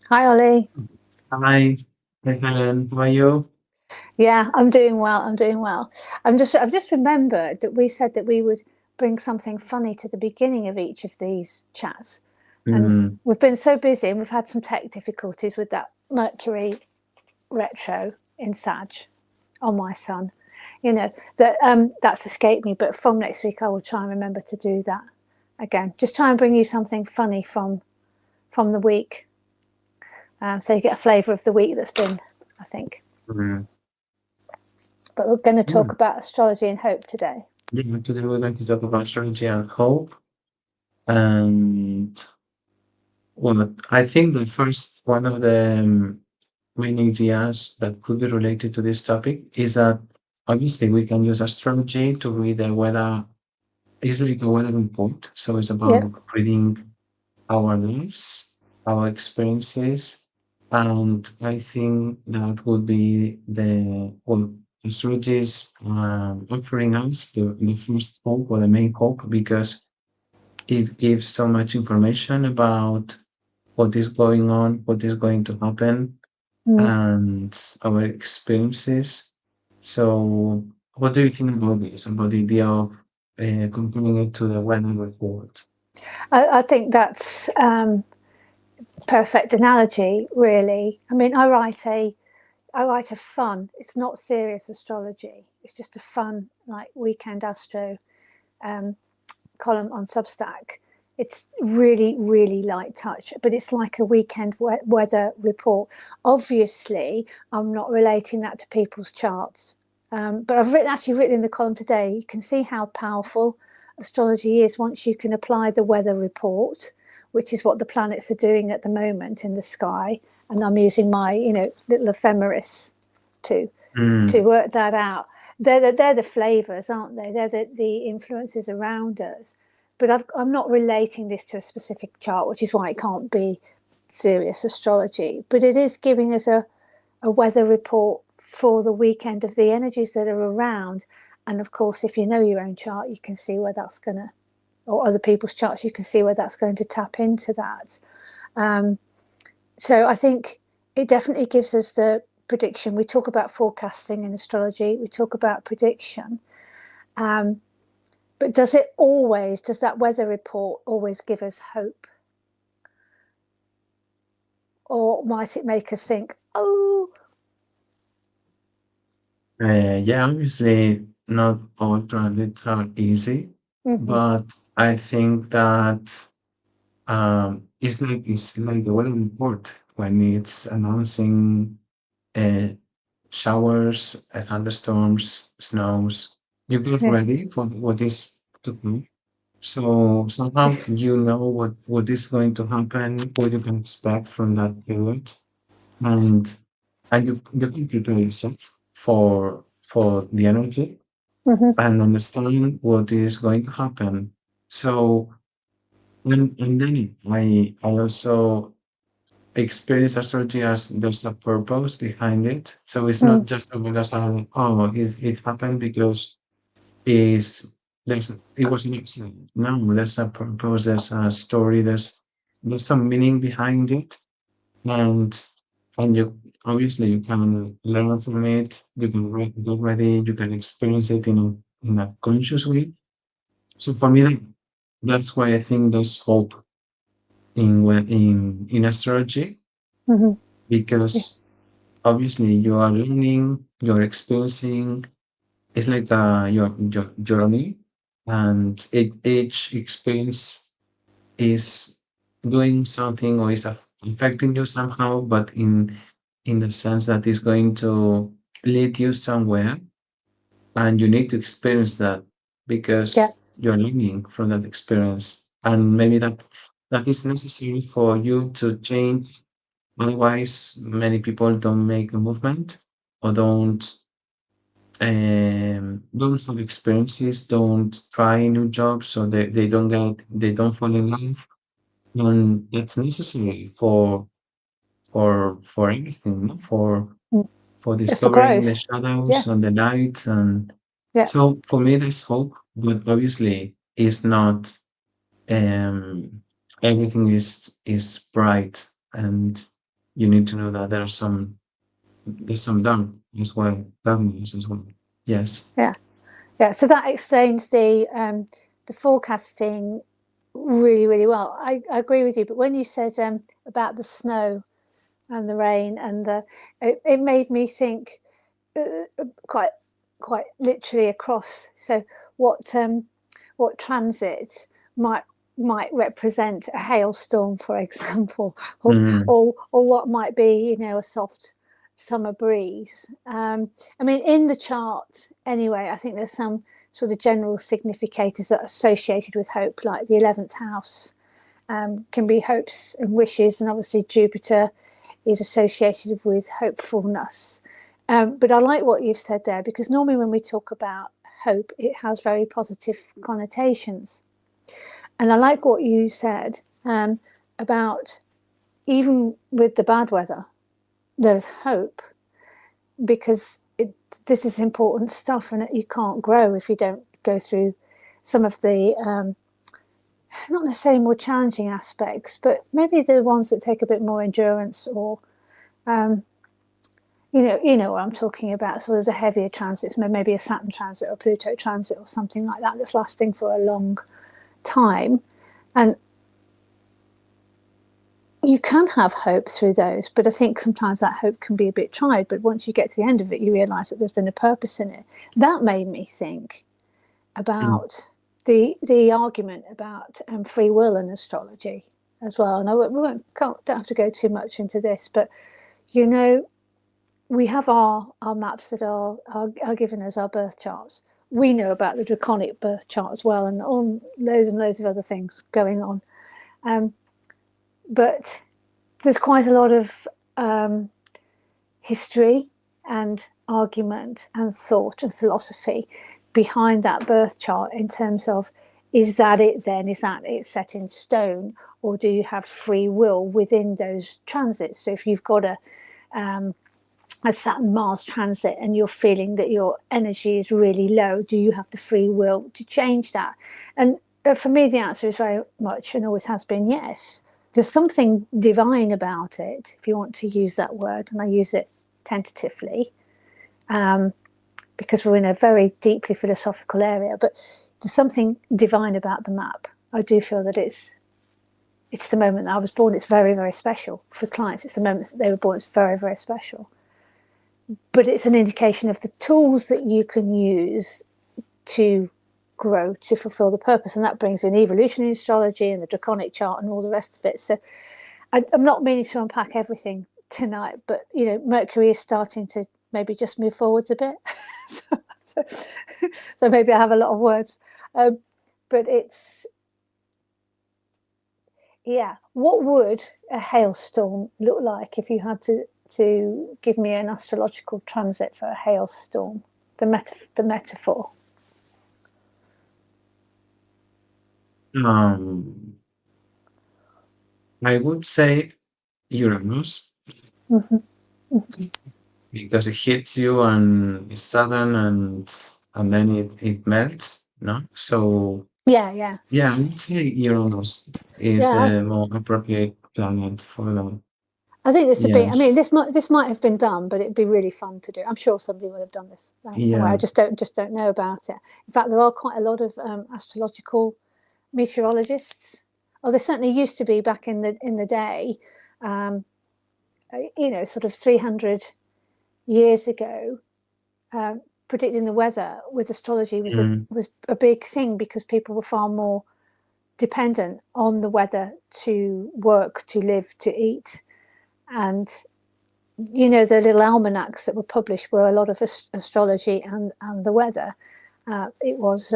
Hi, Ollie. Hi, hi Helen, how are you? Yeah, I'm doing well. I'm doing well. I've just remembered that we said that we would bring something funny to the beginning of each of these chats, and Mm, we've been so busy and we've had some tech difficulties with that Mercury retro in Sag on my sun. That's escaped me. But from next week, I will try and remember to do that again. Just try and bring you something funny from the week, so you get a flavour of the week that's been, I think. mm, But we're going to talk mm. about astrology and hope today. Yeah, today we're going to talk about astrology and hope. And well, I think the first one of the main ideas that could be related to this topic is that obviously we can use astrology to read the weather. It's like a weather report. So it's Yeah. about reading our lives, our experiences, and I think that would be well, astrology is offering us the first hope or the main hope because it gives so much information about what is going on, what is going to happen, Mm. and our experiences. So, what do you think about this, about the idea of comparing it to the weather report? I think that's perfect analogy, really. I mean, I write a fun. It's not serious astrology. It's just a fun like weekend astro um, column on Substack. It's really, really light touch, but it's like a weekend weather report. Obviously, I'm not relating that to people's charts, but I've actually written in the column today. You can see how powerful astrology is once you can apply the weather report, which is what the planets are doing at the moment in the sky. And I'm using my, little ephemeris to Mm, work that out. They're the flavors, aren't they? They're the influences around us. But I'm not relating this to a specific chart, which is why it can't be serious astrology. But it is giving us a weather report for the weekend of the energies that are around. And of course, if you know your own chart, you can see where that's going to, or other people's charts, you can see where that's going to tap into that. Um, so I think it definitely gives us the prediction. We talk about forecasting in astrology, we talk about prediction. Um, but does that weather report always give us hope? Or might it make us think, oh, yeah, obviously not all transits are easy, mm-hmm, but I think that it's like the weather report when it's announcing uh, showers, thunderstorms, snows. You get yeah, ready for what is to come. So somehow you know what is going to happen, what you can expect from that period, and you can prepare yourself for the energy mm-hmm, and understand what is going to happen. So and then I also experience astrology as there's a purpose behind it. So it's mm, not just because it happened because is it was an accident. No, there's a purpose, there's a story, there's some meaning behind it, and you obviously you can learn from it, you can get ready, you can experience it in a conscious way. So for me, that's why I think there's hope in astrology mm-hmm, yeah, because obviously you are learning, you're experiencing. It's like your journey, and each experience is doing something or is affecting you somehow, but in the sense that it's going to lead you somewhere, and you need to experience that yeah, because you're learning from that experience, and maybe that is necessary for you to change. Otherwise, many people don't make a movement or don't have experiences, don't try new jobs, so they don't fall in love. And it's necessary for anything, no? mm, For yeah, for discovering the growth. Yeah, shadows and the light. And yeah, so for me there's hope, but obviously it's not um everything is bright. And you need to know that there's some darkness as well. Yes. Yeah. So that explains the forecasting really, really well. I agree with you. But when you said about the snow and the rain and it made me think quite literally across. So what transit might represent a hailstorm, for example, Mm, or what might be, a soft summer breeze. I mean, in the chart anyway, I think there's some sort of general significators that are associated with hope, like the 11th house can be hopes and wishes, and obviously Jupiter is associated with hopefulness. But I like what you've said there, because normally when we talk about hope, it has very positive connotations. And I like what you said about even with the bad weather, there's hope, because this is important stuff, and you can't grow if you don't go through some of the not necessarily more challenging aspects, but maybe the ones that take a bit more endurance, or you know what I'm talking about, sort of the heavier transits, maybe a Saturn transit or Pluto transit or something like that, that's lasting for a long time. And you can have hope through those, but I think sometimes that hope can be a bit tried. But once you get to the end of it, you realise that there's been a purpose in it. That made me think mm, about the argument about free will in astrology as well. And don't have to go too much into this, but we have our maps that are given as our birth charts. We know about the draconic birth chart as well, and loads and loads of other things going on. But there's quite a lot of history and argument and thought and philosophy behind that birth chart, in terms of, is that it then? Is that it set in stone, or do you have free will within those transits? So if you've got a Saturn Mars transit and you're feeling that your energy is really low, do you have the free will to change that? And for me, the answer is very much, and always has been, yes. There's something divine about it, if you want to use that word, and I use it tentatively, because we're in a very deeply philosophical area. But there's something divine about the map. I do feel that it's the moment that I was born. It's very, very special for clients. It's the moment that they were born. It's very, very special. But it's an indication of the tools that you can use to grow, to fulfill the purpose. And that brings in evolutionary astrology and the draconic chart and all the rest of it. So I'm not meaning to unpack everything tonight, but Mercury is starting to maybe just move forwards a bit. so maybe I have a lot of words, but it's, yeah. What would a hailstorm look like if you had to give me an astrological transit for a hailstorm? The metaphor. um, I would say Uranus, Mm-hmm. because it hits you and it's sudden, and then it melts, no? So Yeah, yeah, yeah, I would say Uranus is yeah. a more appropriate planet for them. I think this would be. I Yes. mean, this might have been done, but it'd be really fun to do. I'm sure somebody would have done this somewhere. I Yeah. just don't know about it. In fact, there are quite a lot of astrological meteorologists. Oh, there certainly used to be back in the day. Um, sort of 300 years ago, predicting the weather with astrology was Mm, a big thing, because people were far more dependent on the weather to work, to live, to eat. And the little almanacs that were published were a lot of astrology and the weather. It was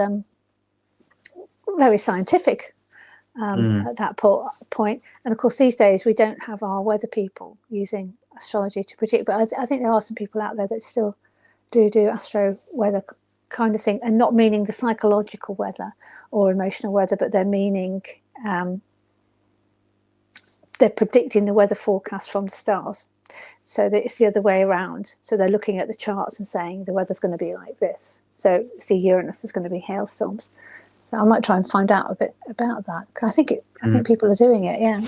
very scientific mm, at that point. And of course, these days we don't have our weather people using astrology to predict, but I think there are some people out there that still do astro weather kind of thing, and not meaning the psychological weather or emotional weather, but they're meaning they're predicting the weather forecast from the stars. So that it's the other way around. So they're looking at the charts and saying the weather's going to be like this. So see Uranus, there's going to be hailstorms. So I might try and find out a bit about that. I think mm. people are doing it. Yeah.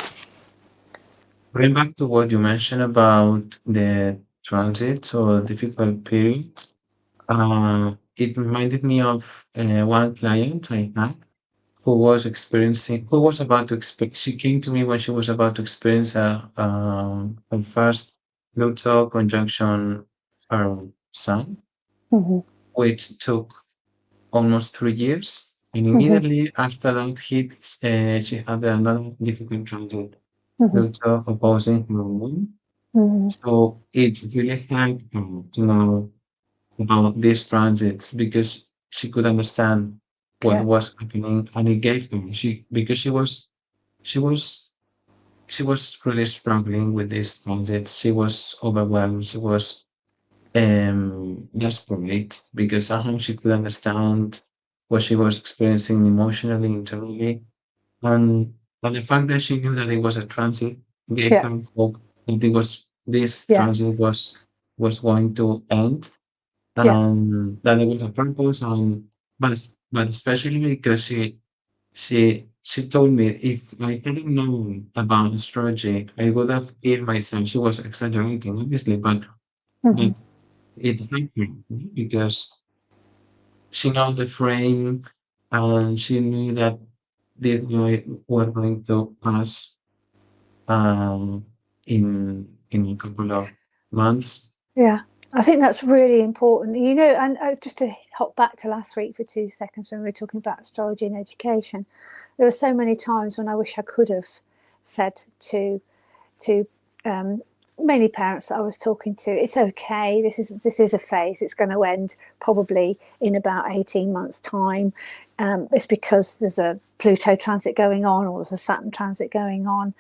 Going back to what you mentioned about the transit or difficult periods, it reminded me of one client I had who was about to expect, she came to me when she was about to experience a first Pluto conjunction her sun, Mhm. which took almost 3 years. And Mhm. immediately after that hit, she had another difficult transit, Mhm. Pluto opposing her moon. Mhm. So it really helped her to know about these transits because she could understand what Yeah. was happening, and it gave her because she was she was really struggling with these transits. She was overwhelmed. She was desperate because somehow she could understand what she was experiencing emotionally, internally, and the fact that she knew that it was a transit gave Yeah. her hope that this Yeah. transit was going to end, Yeah. that there was a purpose, and but especially because she told me if I hadn't known about astrology, I would have killed myself. She was exaggerating, obviously, but Mhm. it happened because she knows the frame, and she knew that this guy was going to pass um, in a couple of months. Yeah, I think that's really important. And just to hop back to last week for 2 seconds when we were talking about astrology and education, there were so many times when I wish I could have said to um, many parents that I was talking to, it's okay. This is a phase. It's going to end probably in about 18 months' time. It's because there's a Pluto transit going on, or there's a Saturn transit going on.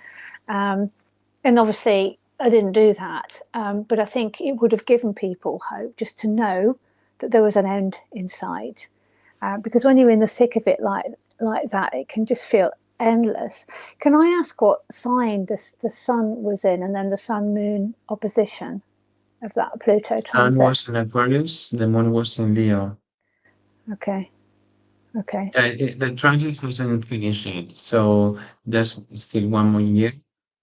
And obviously, I didn't do that. But I think it would have given people hope just to know that there was an end in sight. Because when you're in the thick of it like that, it can just feel endless. Can I ask what sign the sun was in, and then the sun moon opposition of that Pluto Sun transit? was in Aquarius, the moon was in Leo. Okay, okay, The transit hasn't finished yet, so there's still one more year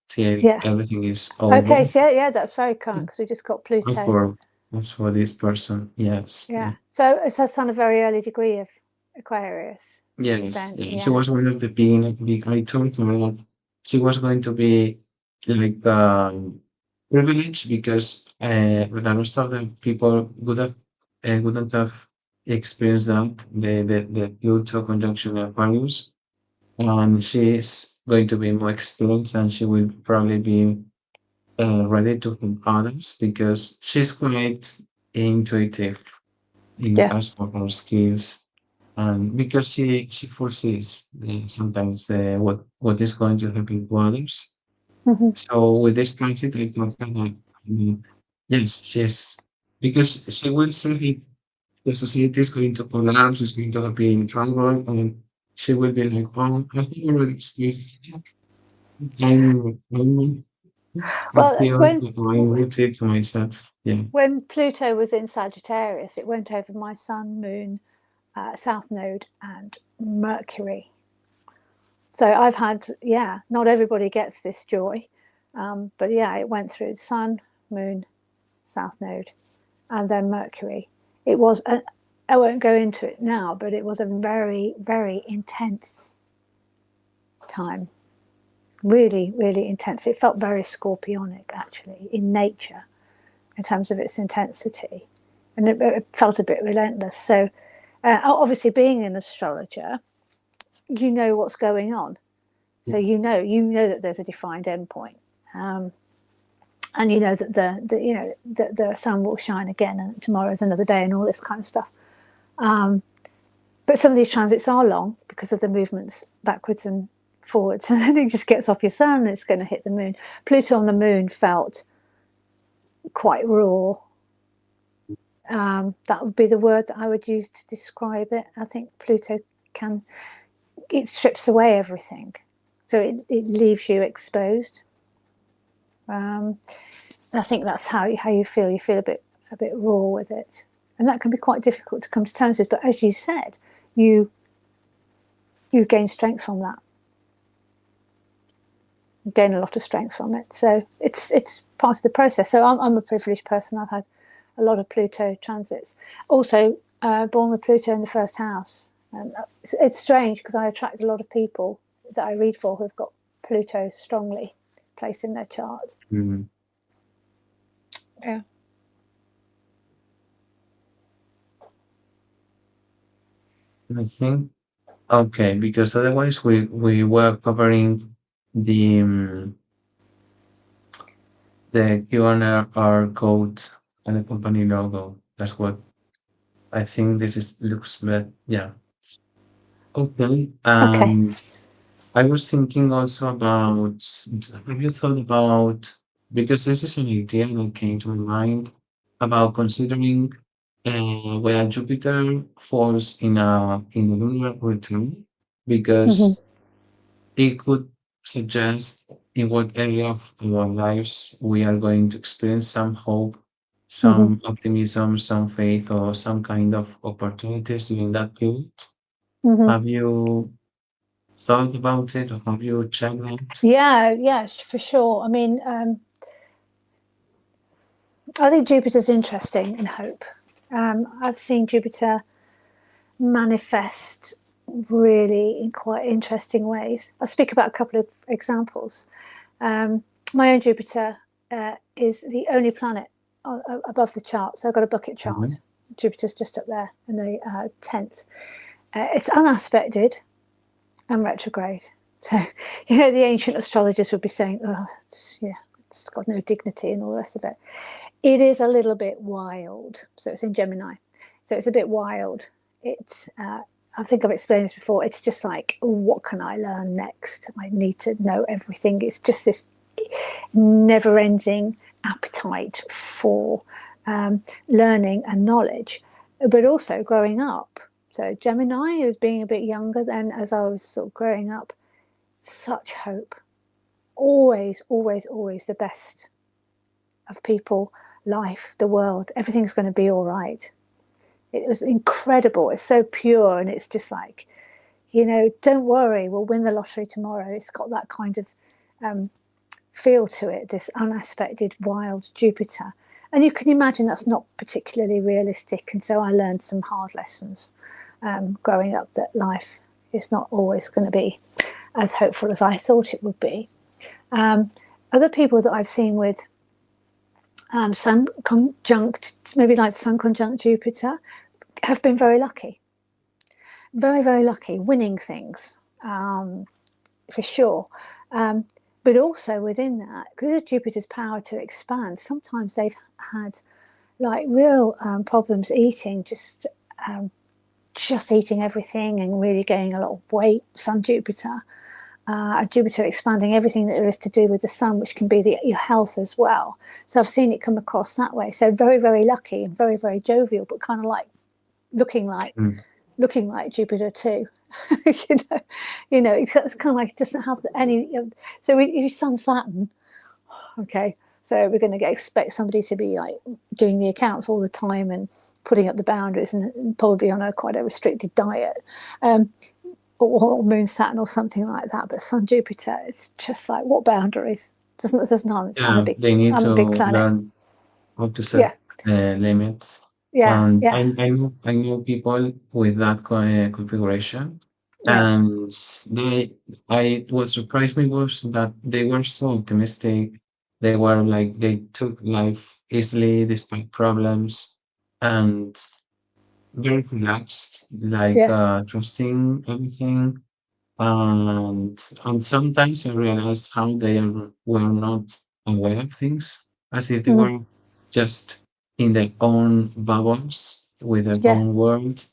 till yeah, everything is over. okay, so yeah, that's very current because we just got As Pluto. for as for this person, yes, Yeah, yeah. so it's a sun a very early degree of Aquarius. Yes, Then yeah. She yeah, was one of the being I told her that she was going to be like privileged because the rest of the people wouldn't have experienced that the Pluto conjunction Aquarius, and she is going to be more experienced, and she will probably be ready to help others because she's quite intuitive in yeah, as for her skills, and because she foresees sometimes what is going to happen to others. hmm So with this transit, I can kind of, yes, she's because she will say that the society is going to collapse, is going to be in trouble, and she will be like, "Oh, I have already experienced that. I'm I well, feel like I'm rooted to myself." Yeah, when Pluto was in Sagittarius, it went over my Sun, Moon, South Node, and Mercury. So I've had, yeah, not everybody gets this joy, but yeah, it went through Sun, Moon, South Node, and then Mercury. It was, I won't go into it now, but it was a very, very intense time. Really, really intense. It felt very scorpionic, actually, in nature, in terms of its intensity. And it felt a bit relentless. So, obviously, being an astrologer, you know what's going on. So you know that there's a defined endpoint, um, and you know that the sun will shine again, and tomorrow is another day, and all this kind of stuff. But some of these transits are long because of the movements backwards and forwards, and then it just gets off your sun and it's going to hit the moon. Pluto on the moon felt quite raw. That would be the word that I would use to describe it. I think Pluto can, it strips away everything, so it leaves you exposed. Um, I think that's how you feel. You feel a bit raw with it, and that can be quite difficult to come to terms with. But as you said, you you gain strength from that. gain a lot of strength from it. So it's part of the process. So I'm a privileged person. I've had a lot of Pluto transits. Also, born with Pluto in the first house. And it's strange because I attract a lot of people that I read for who've got Pluto strongly placed in their chart. Mm. Yeah. I think okay, because otherwise we were covering the Q&R code and the company logo. That's what I think this is looks but yeah. Okay. Okay. And I was thinking also about have you thought about because this is an idea that came to my mind about considering where Jupiter falls in a lunar return Mm-hmm. because it could suggest in what area of our lives we are going to experience some hope, Mm-hmm. some optimism, some faith, or some kind of opportunities during that period. Mm-hmm. Have you thought about it or have you checked that? Yeah, yes, for sure. I mean, I think Jupiter's interesting in Hope. I've seen Jupiter manifest really in quite interesting ways. I'll speak about a couple of examples. My own Jupiter is the only planet above the chart, so I've got a bucket chart. Mhm. Jupiter's just up there in the 10th. It's unaspected and retrograde. So, the ancient astrologers would be saying, oh, it's got no dignity and all the rest of it. It is a little bit wild. So it's in Gemini. So it's a bit wild. It's, I think I've explained this before. It's just like, what can I learn next? I need to know everything. It's just this never ending appetite for learning and knowledge, but also growing up. So Gemini was being a bit younger then as I was sort of growing up. Such hope. Always, always, always the best of people, life, the world. Everything's going to be all right. It was incredible. It's so pure, and it's just like, don't worry, we'll win the lottery tomorrow. It's got that kind of feel to it, this unaspected, wild Jupiter. And you can imagine that's not particularly realistic. And so I learned some hard lessons growing up, that life is not always going to be as hopeful as I thought it would be. Other people that I've seen with Sun conjunct, maybe like Sun conjunct Jupiter, have been very lucky. Very, very lucky, winning things, for sure. But also within that, because of Jupiter's power to expand, sometimes they've had like real problems eating, just eating everything and really gaining a lot of weight. Sun Jupiter, Jupiter expanding everything that there is to do with the sun, which can be your health as well. So I've seen it come across that way. So very, very lucky and very, very jovial, but kind of like looking like Mm. Jupiter too. It's kind of like it doesn't have any. So we Sun Saturn. Okay, so we're going to expect somebody to be like doing the accounts all the time and putting up the boundaries and probably on quite a restricted diet. Or Moon Saturn or something like that. But Sun Jupiter, it's just like, what boundaries? There's none. Yeah, they need I'm a to big planet. learn how to set Yeah, limits. yeah, And yeah, I know people with that configuration, yeah. and what surprised me was that they were so optimistic. They were like they took life easily despite problems, and very relaxed, like Yeah, trusting everything. And sometimes I realized how were not aware of things, as if they mm, were just in their own bubbles with their yeah, own world,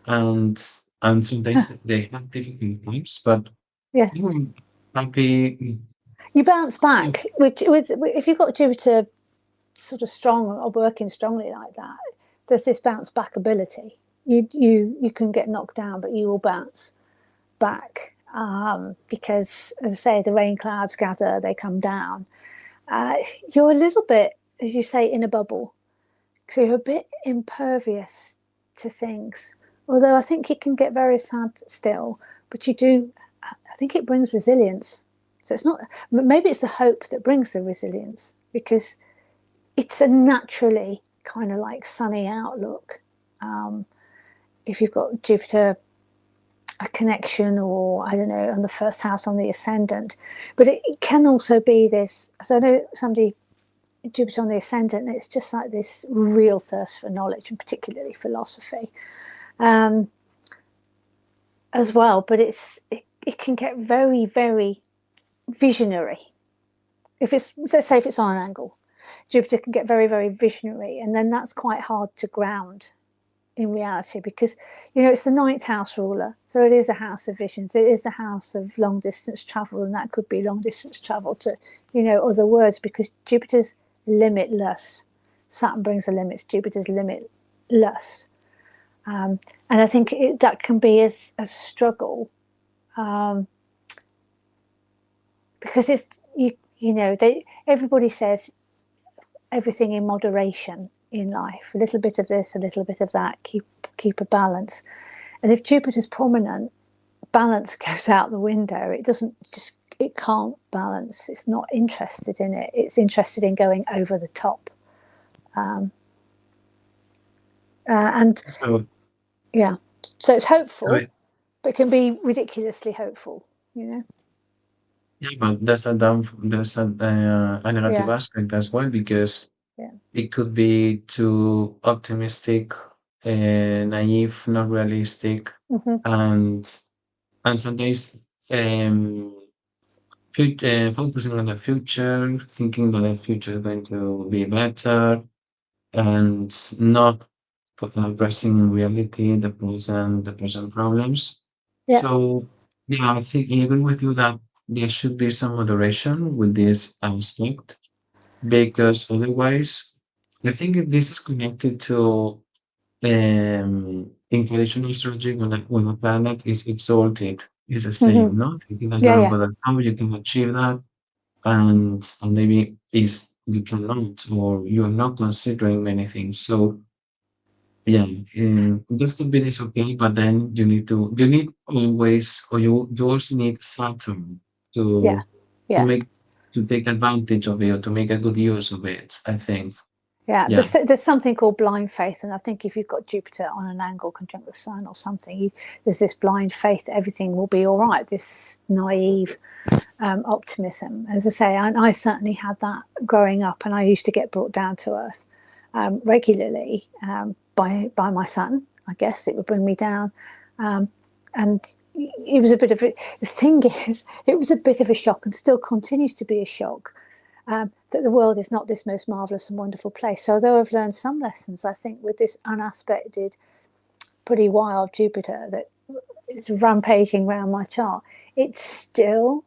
and and sometimes they had difficult times, but yeah. they were happy. You bounce Yeah, back with if you've got Jupiter sort of strong or working strongly like that. There's this bounce back ability. You can get knocked down, but you will bounce back, because, as I say, the rain clouds gather, they come down. Uh, you're a little bit, as you say, in a bubble, so you're a bit impervious to things. Although I think you can get very sad still, but you do. I think it brings resilience. So it's not, maybe it's the hope that brings the resilience, because it's a naturally kind of like sunny outlook. If you've got Jupiter, a connection, or I don't know, on the first house on the ascendant, but it can also be this. So I know somebody, Jupiter on the ascendant, and it's just like this real thirst for knowledge, and particularly philosophy, as well. But it can get very, very visionary. If it's, let's say, if it's on an angle, Jupiter can get very, very visionary, and then that's quite hard to ground in reality, because it's the ninth house ruler, so it is a house of visions, it is the house of long distance travel, and that could be long distance travel to other words, because Jupiter's limitless. Saturn brings the limits, Jupiter's limitless, and I think that can be a struggle, because it's everybody says everything in moderation in life, a little bit of this, a little bit of that, keep a balance. And if Jupiter's prominent, balance goes out the window. It can't balance. It's not interested in it. It's interested in going over the top. And So, yeah, so it's hopeful, so but it can be ridiculously hopeful. yeah, but there's a negative Yeah, aspect as well, because yeah, it could be too optimistic, naive, not realistic, mm-hmm. and sometimes focusing on the future, thinking that the future is going to be better, and not addressing in reality the present problems. Yeah, So yeah, I think I agree with you that there should be some moderation with this aspect, because otherwise, I think this is connected to in traditional astrology, when a planet is exalted, is the mm-hmm. same, no? Thinking that Yeah, you're yeah, over the top, you can achieve that, and maybe is you cannot, or you're not considering many things. So yeah, just a bit is okay, but then you need always, or you also need Saturn yeah, to yeah. make to take advantage of it, or to make a good use of it, I think. Yeah, Yeah. there's something called blind faith, and I think if you've got Jupiter on an angle conjunct the Sun or something, there's this blind faith that everything will be all right. This naive optimism, as I say, I certainly had that growing up, and I used to get brought down to earth regularly by my son. I guess it would bring me down, and it was a bit of the thing is, it was a bit of a shock, and still continues to be a shock, that the world is not this most marvelous and wonderful place. So although I've learned some lessons, I think with this unaspected, pretty wild Jupiter that is rampaging around my chart, it's still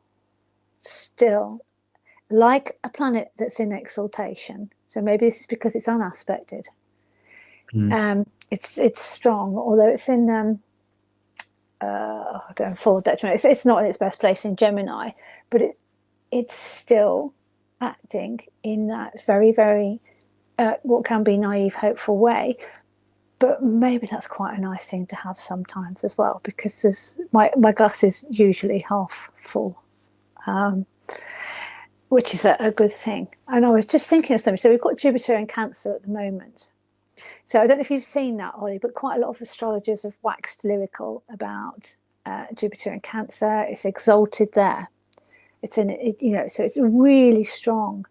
like a planet that's in exaltation. So maybe this is because it's unaspected. Mm. It's strong, although it's in I don't fall detriment. It's not in its best place in Gemini, but it's still acting in that very, very what can be naive, hopeful way. But maybe that's quite a nice thing to have sometimes as well, because my glass is usually half full, which is a good thing. And I was just thinking of something. So we've got Jupiter in Cancer at the moment. So I don't know if you've seen that, Ollie, but quite a lot of astrologers have waxed lyrical about Jupiter in Cancer. It's exalted there. It's so it's really strong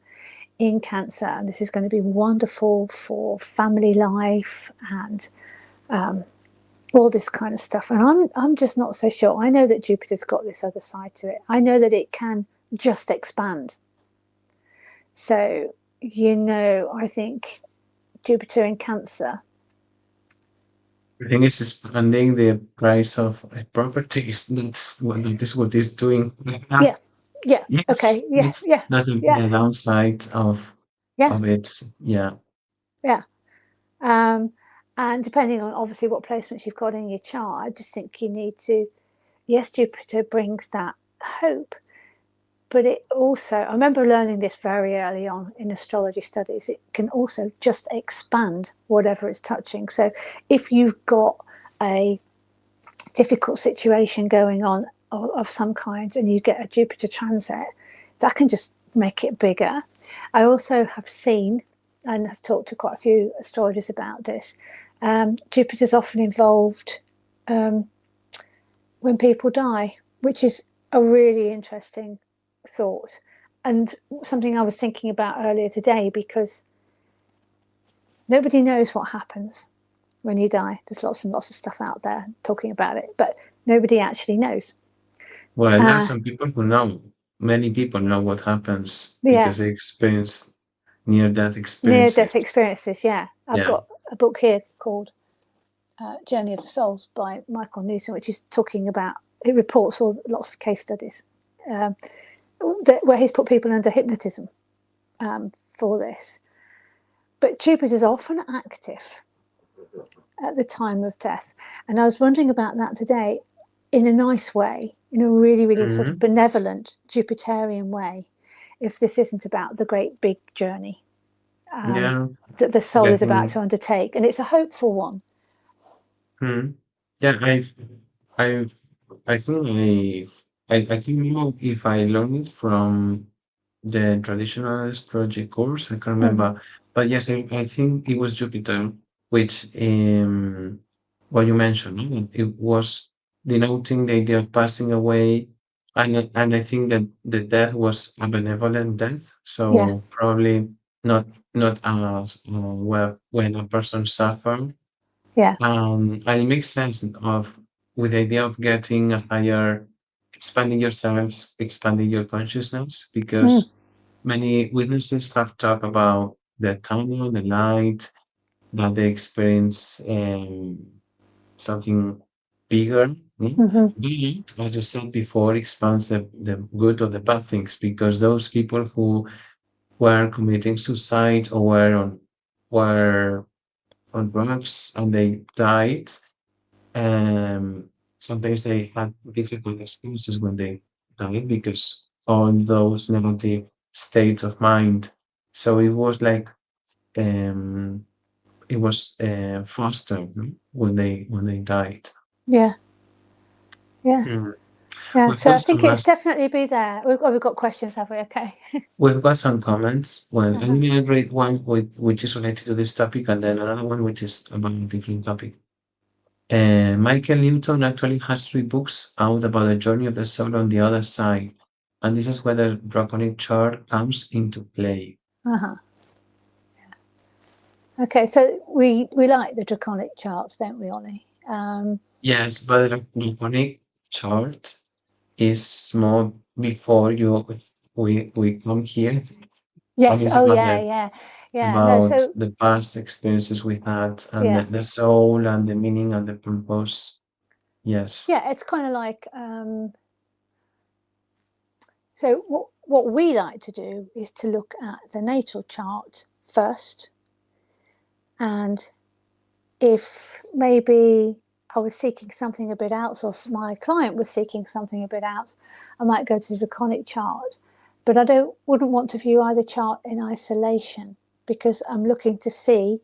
in Cancer, and this is going to be wonderful for family life and all this kind of stuff. And I'm just not so sure. I know that Jupiter's got this other side to it. I know that it can just expand. So I think Jupiter in Cancer. I think it's expanding the price of properties. That is what it's doing right now. Yeah, yeah, Yes, okay, yeah, yeah, that's yeah, the downside yeah, of it. Yeah. yeah. Um, and depending on obviously what placements you've got in your chart, I just think you need to. Yes, Jupiter brings that hope, but it also, I remember learning this very early on in astrology studies, it can also just expand whatever it's touching. So if you've got a difficult situation going on of some kind and you get a Jupiter transit, that can just make it bigger. I also have seen and have talked to quite a few astrologers about this. Jupiter's often involved when people die, which is a really interesting thought and something I was thinking about earlier today, because nobody knows what happens when you die. There's lots and lots of stuff out there talking about it, but nobody actually knows. Well, there's some people who know. Many people know what happens Yeah, because they experience near-death near-death experiences. experiences. Yeah, I've Yeah. got a book here called Journey of the Souls by Michael Newton, which is talking about, it reports lots of case studies where he's put people under hypnotism for this. But Jupiter is often active at the time of death. And I was wondering about that today in a nice way, in a really, really sort of benevolent Jupiterian way, if this isn't about the great big journey that the soul is about to undertake. And it's a hopeful one. Yeah, I've, I think I can't remember if I learned it from the traditional astrology course. I can't remember, but yes, I think it was Jupiter, which what you mentioned, no? That it was denoting the idea of passing away, and I think that the death was a benevolent death, Yeah, so probably not as well when a person suffered. yeah, And it makes sense of with the idea of getting a higher, expanding yourselves, expanding your consciousness, because many witnesses have talked about the tunnel, the light, that they experience something bigger. But as you said before, expands the good or the bad things, because those people who were committing suicide or were on drugs and they died, um, sometimes they had difficult experiences when they died because all those negative states of mind. So it was like um, it was faster, no? When they died. yeah, yeah, Mm. yeah. We've So I got think some it's last, definitely be there. We've got questions, have we? Okay. we've got some comments. Well, Uh-huh. let me read one which is related to this topic, and then another one which is about a different topic. Michael Newton actually has 3 books out about the journey of the soul on the other side, and this is where the draconic chart comes into play. Uh-huh. Okay, so we like the draconic charts, don't we, Ollie? Yes, but the draconic chart is more before we come here, and Yes. it's Oh, yeah, yeah, yeah. No, about so the past experiences we had and yeah, the soul and the meaning and the purpose. Yes. yeah. It's kind of like so. What we like to do is to look at the natal chart first, and if maybe I was seeking something a bit else, or my client was seeking something a bit else, I might go to the draconic chart. But I wouldn't want to view either chart in isolation, because I'm looking to see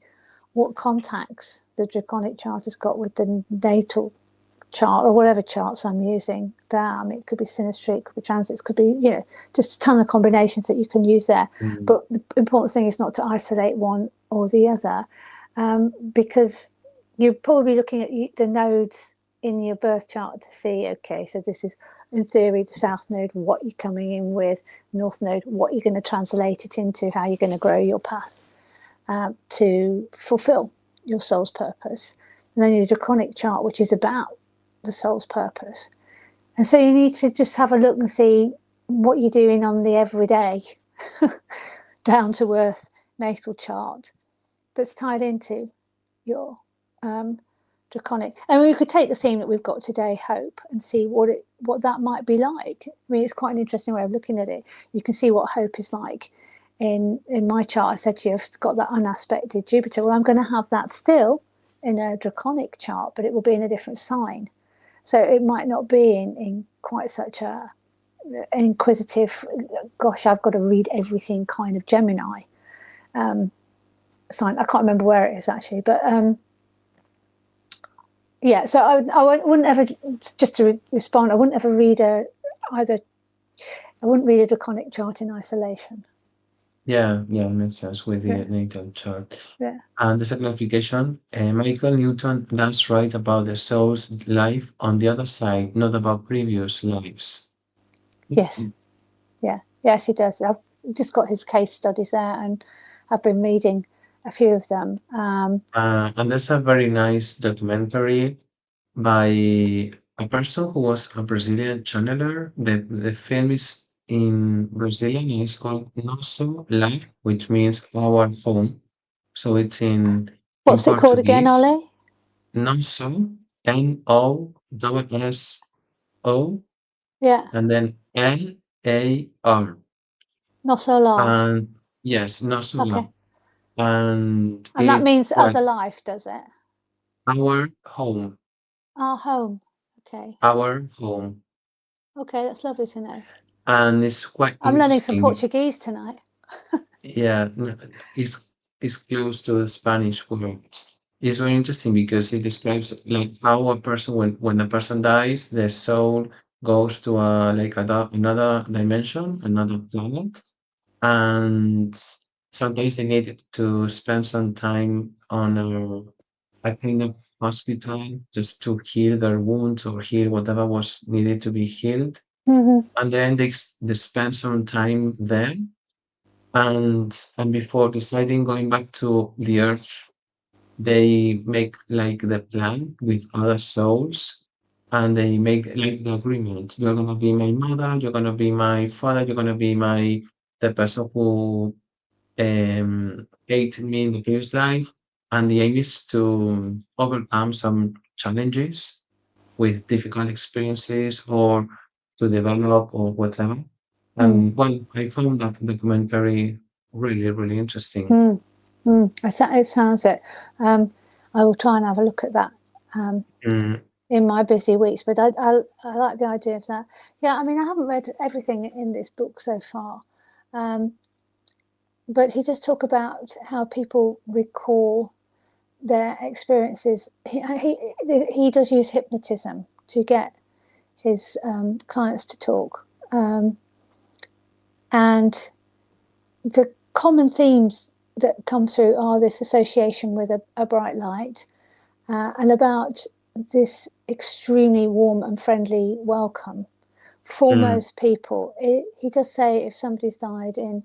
what contacts the draconic chart has got with the natal chart or whatever charts I'm using there. I mean, it could be synastry, it could be transits, could be, just a ton of combinations that you can use there. Mm. But the important thing is not to isolate one or the other, because you're probably looking at the nodes in your birth chart to see, okay, so this is in theory the south node, what you're coming in with, north node, what you're going to translate it into, how you're going to grow your path to fulfill your soul's purpose. And then your draconic chart, which is about the soul's purpose. And so you need to just have a look and see what you're doing on the everyday, down to earth natal chart that's tied into your draconic. And we could take the theme that we've got today, hope, and see what that might be like. I mean, it's quite an interesting way of looking at it. You can see what hope is like. In my chart, I said to you, I've got that unaspected Jupiter. Well, I'm going to have that still in a draconic chart, but it will be in a different sign. So it might not be in quite such a inquisitive, gosh, I've got to read everything kind of Gemini sign. I can't remember where it is actually, but Yeah, so wouldn't ever, just to respond, I wouldn't ever read either. I wouldn't read a draconic chart in isolation. Yeah, yeah, makes sense with the Yeah, natal chart. yeah, And the second application, Michael Newton does write about the soul's life on the other side, not about previous lives. yes, yeah, yes, he does. I've just got his case studies there, and I've been reading a few of them. And there's a very nice documentary by a person who was a Brazilian channeler. The film is in Brazilian and it's called Nosso Lar, which means our home. So it's in What's it called again, Portuguese. Ollie? Nosso, Nosso, Yeah, and then Lar. not so large. And yes, Nosso Lar. Okay, And and that means well, other life, does it? our home, Our home. Okay, our home. okay, that's lovely to know. And it's quite I'm learning some interesting. Portuguese tonight. Yeah, no, it's close to the Spanish words. It's very interesting because it describes like how a person when a person dies, their soul goes to a like another dimension, another planet, and sometimes they need to spend some time on a kind of hospital just to heal their wounds or heal whatever was needed to be healed, Mm-hmm. and then they spend some time there and before deciding going back to the earth, they make like the plan with other souls and they make like the agreement. You're gonna be my mother, you're gonna be my father, you're gonna be my the person who ate me in the previous life. And the aim is to overcome some challenges with difficult experiences or to develop or whatever. Mm. And well, I found that documentary really, really interesting. Mm. Mm. It sounds it. Um, I will try and have a look at that um, Mm, in my busy weeks. But I like the idea of that. Yeah, I mean, I haven't read everything in this book so far, um, but he does talk about how people recall their experiences. He does use hypnotism to get his clients to talk, and the common themes that come through are this association with a bright light, and about this extremely warm and friendly welcome for mm, most people. He does say if somebody's died in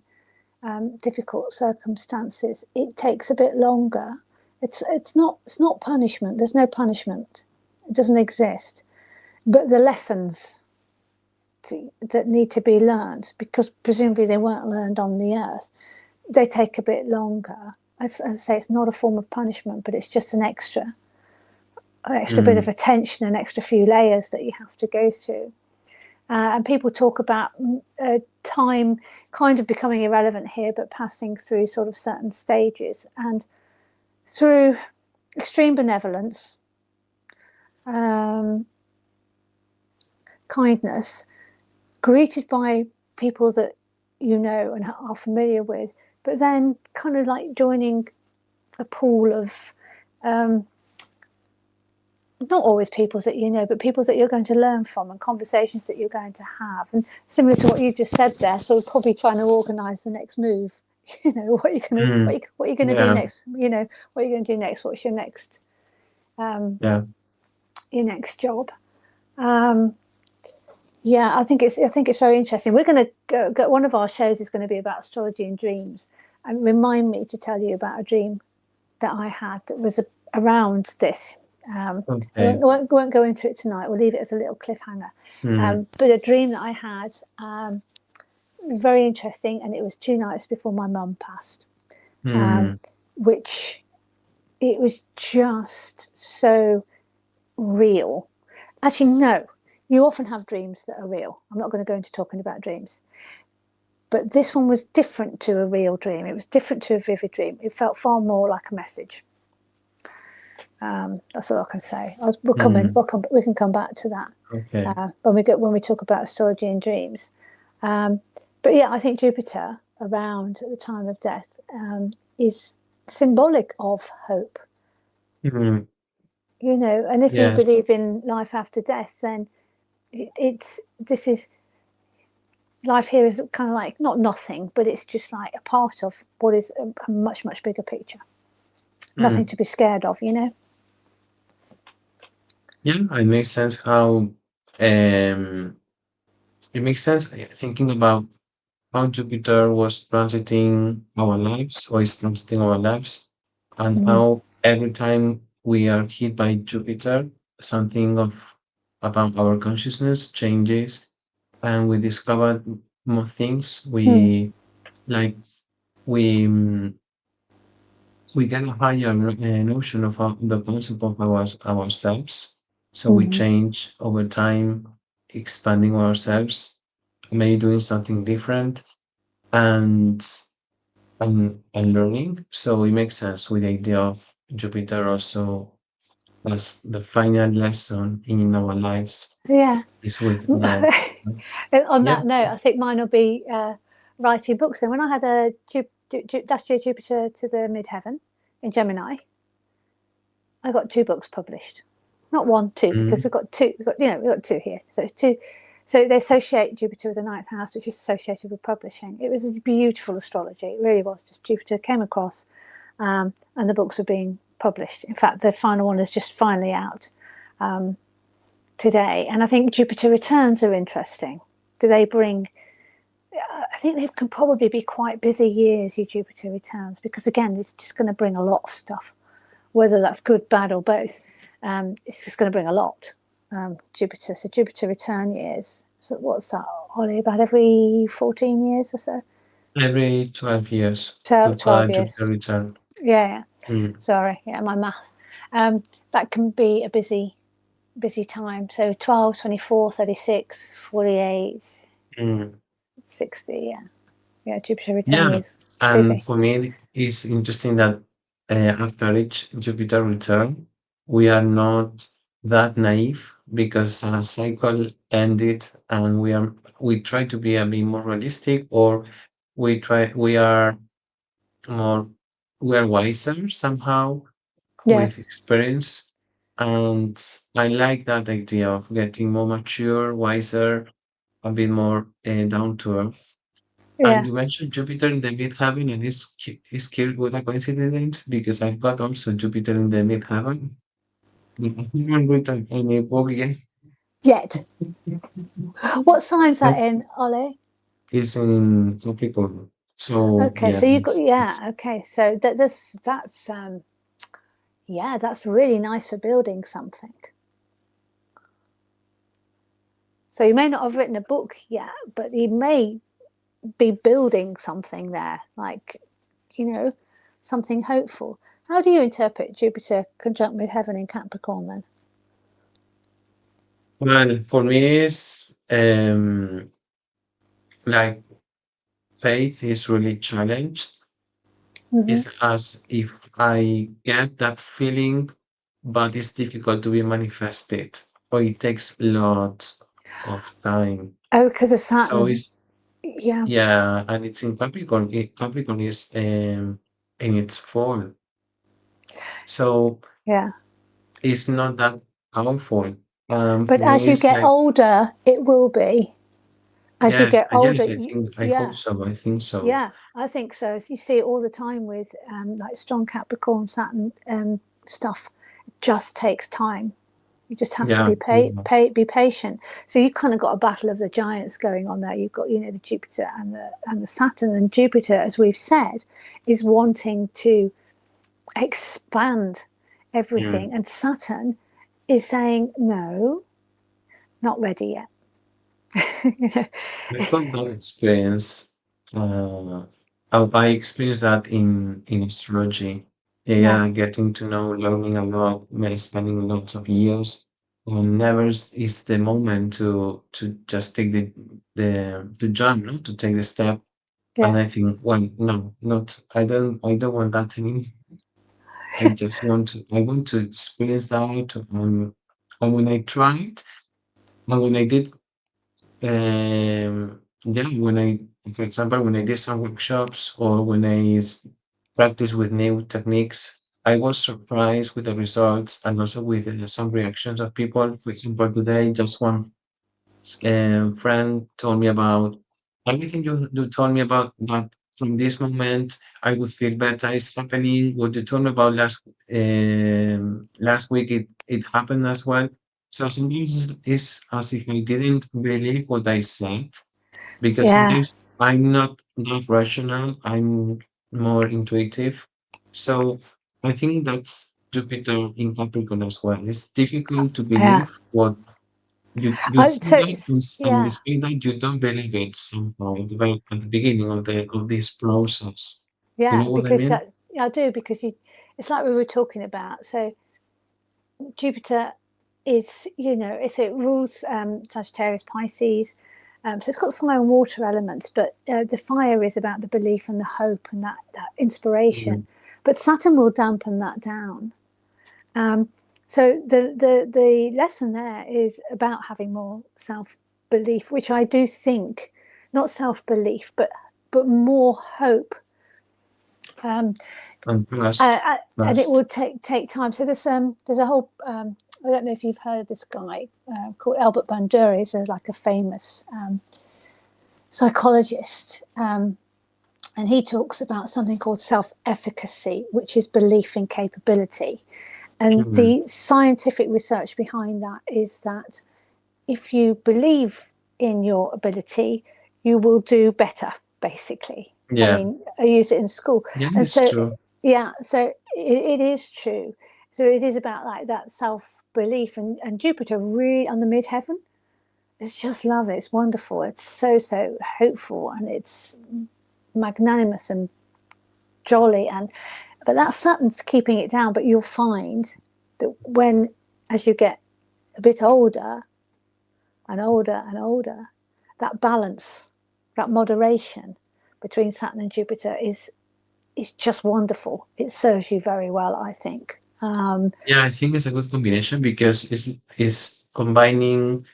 difficult circumstances, it takes a bit longer. It's not punishment. There's no punishment. It doesn't exist. But the lessons that need to be learned, because presumably they weren't learned on the earth, they take a bit longer. As I say, it's not a form of punishment, but it's just an extra bit of mm, attention, an extra few layers that you have to go through. And people talk about time kind of becoming irrelevant here, but passing through sort of certain stages. And through extreme benevolence, um, kindness, greeted by people that you know and are familiar with, but then kind of like joining a pool of not always people that you know, but people that you're going to learn from and conversations that you're going to have. And similar to what you just said there, so we're probably trying to organise the next move. You know, mm. what you're gonna do Yeah, next. You know, what you're going to do next. What's yeah. your next job? Um, yeah, I think it's very interesting. We're going to go. One of our shows is going to be about astrology and dreams, and remind me to tell you about a dream that I had that was around this. Okay. Won't go into it tonight. We'll leave it as a little cliffhanger. Mm, But a dream that I had was very interesting, and it was 2 nights before my mum passed, mm, which it was just so real. Actually, no, you often have dreams that are real. I'm not going to go into talking about dreams. But this one was different to a real dream. It was different to a vivid dream. It felt far more like a message. That's all I can say. We'll come in. mm. We can come back to that Okay. when we talk about astrology and dreams. But yeah, I think Jupiter around at the time of death is symbolic of hope. Mm, you know. And if we Yes. believe in life after death, then it's this is life here is kind of like not nothing, but it's just like a part of what is a much much bigger picture. Nothing Mm. to be scared of, you know. Yeah, it makes sense how um it makes sense thinking about how Jupiter was transiting our lives or is transiting our lives, and Mm. how every time we are hit by Jupiter, something of about our consciousness changes, and we discover more things. Mm. Like we mm, we get a higher notion of the concept of ourselves. So we Mm. change over time, expanding ourselves, maybe doing something different, and and learning. So it makes sense with the idea of Jupiter also as the final lesson in our lives Yeah. is with death. On Yeah. that note, I think mine will be writing books. And when I had a last year Jupiter to the midheaven in Gemini, I got 2 books published. Not one, two, because Mm, we've got two. We've got two here. So it's two. So they associate Jupiter with the ninth house, which is associated with publishing. It was a beautiful astrology. It really was. Just Jupiter came across, and the books are being published. In fact, the final one is just finally out today. And I think Jupiter returns are interesting. Do they bring? I think they can probably be quite busy years. Your Jupiter returns, because again, it's just going to bring a lot of stuff, whether that's good, bad, or both. It's just going to bring a lot. Jupiter. So Jupiter return years. So what's that, Ollie? About every 14 years or so? every 12 years, 12, 12 Jupiter years. return. Yeah, yeah. Mm, Sorry, yeah, my math. That can be a busy time. So 12, 24, 36, 48, mm. 60. Yeah, yeah. Jupiter return Yeah. years. And Busy. for me, it's interesting that after each Jupiter return, we are not that naive because a cycle ended and we try to be a bit more realistic, or we are more we are wiser somehow Yeah, with experience. And I like that idea of getting more mature, wiser, a bit more down to earth. And yeah. you mentioned Jupiter in the midheaven, and it's curious what a coincidence because I've got also Jupiter in the midheaven. But I haven't written any book yet. Yet. What sign's that But in, Ollie? it's in Capricorn. So Okay, yeah, so you got it's yeah. Okay, so that's yeah, that's really nice for building something. So you may not have written a book yet, but you may be building something there, like, you know, something hopeful. How do you interpret Jupiter conjunct with heaven in Capricorn then? well for me it's like faith is really challenged. Mm-hmm. It's as if I get that feeling, but it's difficult to be manifested, or it takes a lot of time. Oh, because of So Saturn. it's Yeah, yeah, and it's in Capricorn. Capricorn is in its fall, so yeah. it's not that powerful. But For as me, you it's get like older, it will be. As you yes, get older, yes. I hope yeah, so. I think so. yeah, I think so. You see it all the time with like strong Capricorn, Saturn stuff. It just takes time. You just have to Yeah, yeah. be patient. So you kind of got a battle of the giants going on there. You've got, you know, the Jupiter and the Saturn. And Jupiter, as we've said, is wanting to expand everything, Mm. and Saturn is saying no, not ready yet. You know? I've got that experience. Uh, I experienced that in astrology. Yeah, Yeah, getting to know, learning a lot, spending lots of years, and never is the moment to just take the to jump, no, to take the step. And yeah, I think, well, no, not. I don't want that anymore. I just want to. I want to experience that. And when I tried, and when I did yeah, for example, when I did some workshops or when practice with new techniques, I was surprised with the results and also with some reactions of people. For example, today, just one friend told me about everything you told me about that from this moment I would feel better is happening. What you told me about last week, it happened as well. So sometimes it's as if I didn't believe what I said because Yeah, sometimes I'm not that rational, I'm more intuitive. So I think that's Jupiter in Capricorn as well. It's difficult to yeah. believe what you Oh, see so that and yeah, despite that you don't believe it somehow at the beginning of this process. You yeah, know what I because mean? that, I do, because you, it's like we were talking about. So Jupiter is, if it rules Sagittarius, Pisces. So it's got fire and water elements, but the fire is about the belief and the hope and that inspiration. Mm, But Saturn will dampen that down. Um, so the lesson there is about having more self belief, which I do think, not self belief, but more hope. Um, and uh, trust, uh, and it trust. will take time. So there's a whole I don't know if you've heard of this guy called Albert Bandura. He's like a famous psychologist, and he talks about something called self-efficacy, which is belief in capability. And Mm, the scientific research behind that is that if you believe in your ability, you will do better, basically. I yeah, mean, I use it in school. yeah, And it's so, true. yeah, so it is true. So it is about like that self belief. And Jupiter really on the midheaven, it's just love it. It's wonderful. It's so hopeful, and it's magnanimous and jolly. But that Saturn's keeping it down. But you'll find that when, as you get a bit older, and older and older, that balance, that moderation between Saturn and Jupiter is just wonderful. It serves you very well, I think. Yeah, I think it's a good combination because it's combining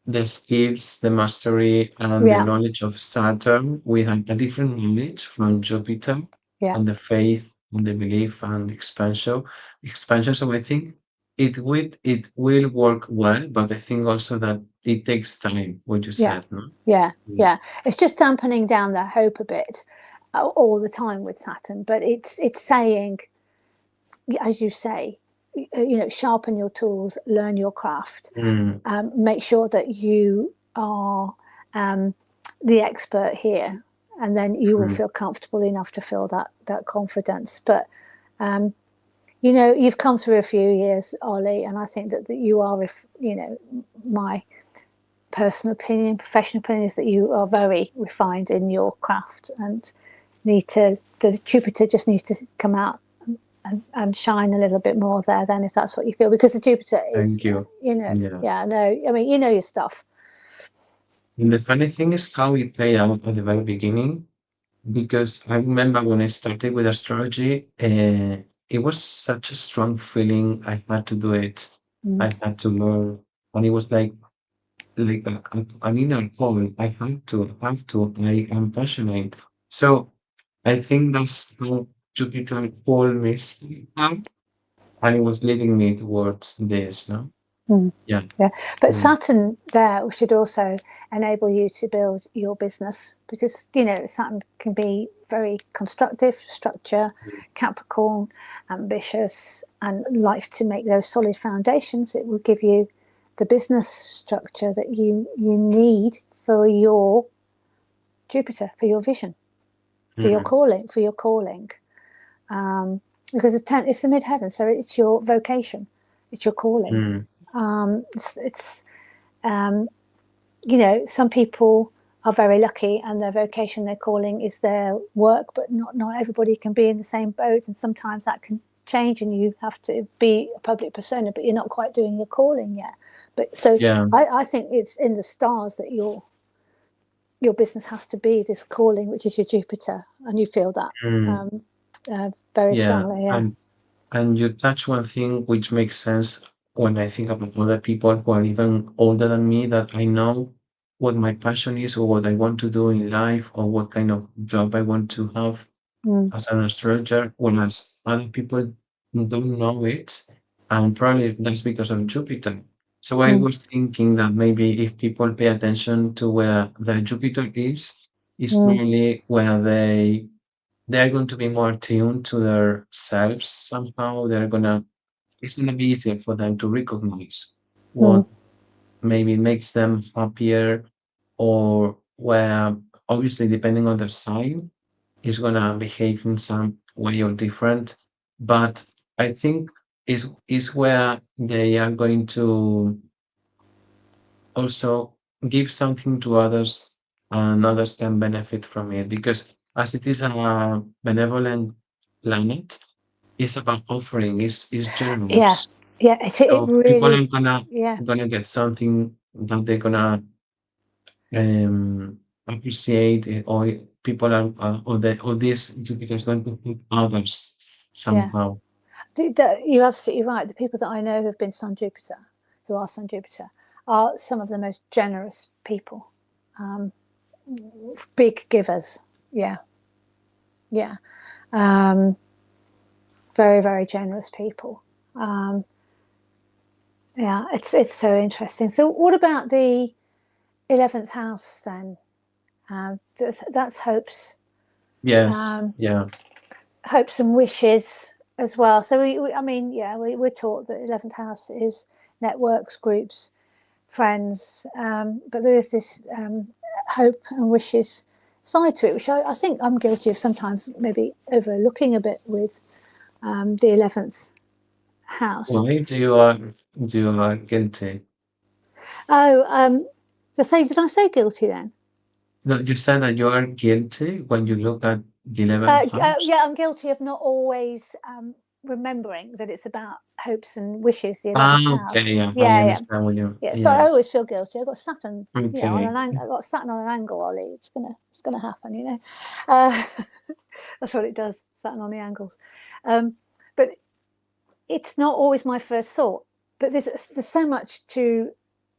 the skills, the mastery, and the Yeah, knowledge of Saturn with a different knowledge from Jupiter yeah, and the faith and the belief and expansion. Expansion. So I think it will work well, but I think also that it takes time. What you yeah, said, no? yeah, Mm, yeah. It's just dampening down the hope a bit all the time with Saturn, but it's saying, as you say, sharpen your tools, learn your craft, mm, make sure that you are the expert here, and then you will mm. feel comfortable enough to feel that confidence. But you've come through a few years, Ollie, and I think that you are, if my personal opinion, professional opinion, is that you are very refined in your craft, and the Jupiter just needs to come out and shine a little bit more there, then, if that's what you feel, because the Jupiter is, Thank you. Yeah. yeah, no, I mean, your stuff. And the funny thing is how it played out at the very beginning. Because I remember when I started with astrology, it was such a strong feeling. I had to do it. Mm, I had to learn, and it was like an inner call. I have to. I am passionate. So I think that's how Jupiter called me somehow, and it was leading me towards this. No, mm. yeah, Yeah, but mm, Saturn there should also enable you to build your business, because Saturn can be very constructive, structure, mm, Capricorn, ambitious, and likes to make those solid foundations. It will give you the business structure that you need for your Jupiter, for your vision, for your mm, calling, um, because it's the midheaven, so it's your vocation, it's your calling. mm, It's some people are very lucky, and their vocation, their calling is their work, but not everybody can be in the same boat, and sometimes that can change, and you have to be a public persona, but you're not quite doing your calling yet. But so yeah, I think it's in the stars that your business has to be this calling, which is your Jupiter, and you feel that mm, um, very yeah. strongly. Yeah. And you touch one thing which makes sense when I think about other people who are even older than me, that I know what my passion is or what I want to do in life or what kind of job I want to have Mm, as an astrologer, whereas other people don't know it, and probably that's because of Jupiter. So I mm, was thinking that maybe if people pay attention to where the Jupiter is mm, probably where they're going to be more tuned to their selves somehow. It's gonna be easier for them to recognize mm, what maybe makes them happier, or where obviously depending on their sign is gonna behave in some way or different. But I think is where they are going to also give something to others, and others can benefit from it, because as it is a benevolent planet, it's about offering, is yeah, generous. yeah. It So people really, are yeah, gonna get something that they're gonna appreciate it, or people are or this Jupiter is going to help others yeah. somehow. You're absolutely right. The people that I know who've been Sun Jupiter, who are Sun Jupiter, are some of the most generous people, big givers. Yeah, yeah. Um, very, very generous people. Um, yeah, it's so interesting. So, what about the 11th house then? That's hopes, Yes, um, yeah, hopes and wishes as well. So, I mean, yeah, we're taught that 11th house is networks, groups, friends, but there is this hope and wishes side to it, which I think I'm guilty of sometimes maybe overlooking a bit with the 11th house. why do you are guilty? Oh, did I say guilty then? No, you said that you are guilty when you look at the 11th house. Yeah, I'm guilty of not always remembering that it's about hopes and wishes, the Ah, 11th okay, house. yeah, I Yeah, yeah, understand what you, yeah. So I yeah, always feel guilty. I've got Saturn, on okay. I got Saturn on an angle, Ollie. It's gonna happen, Uh, that's what it does. Saturn on the angles, but it's not always my first thought. But there's so much to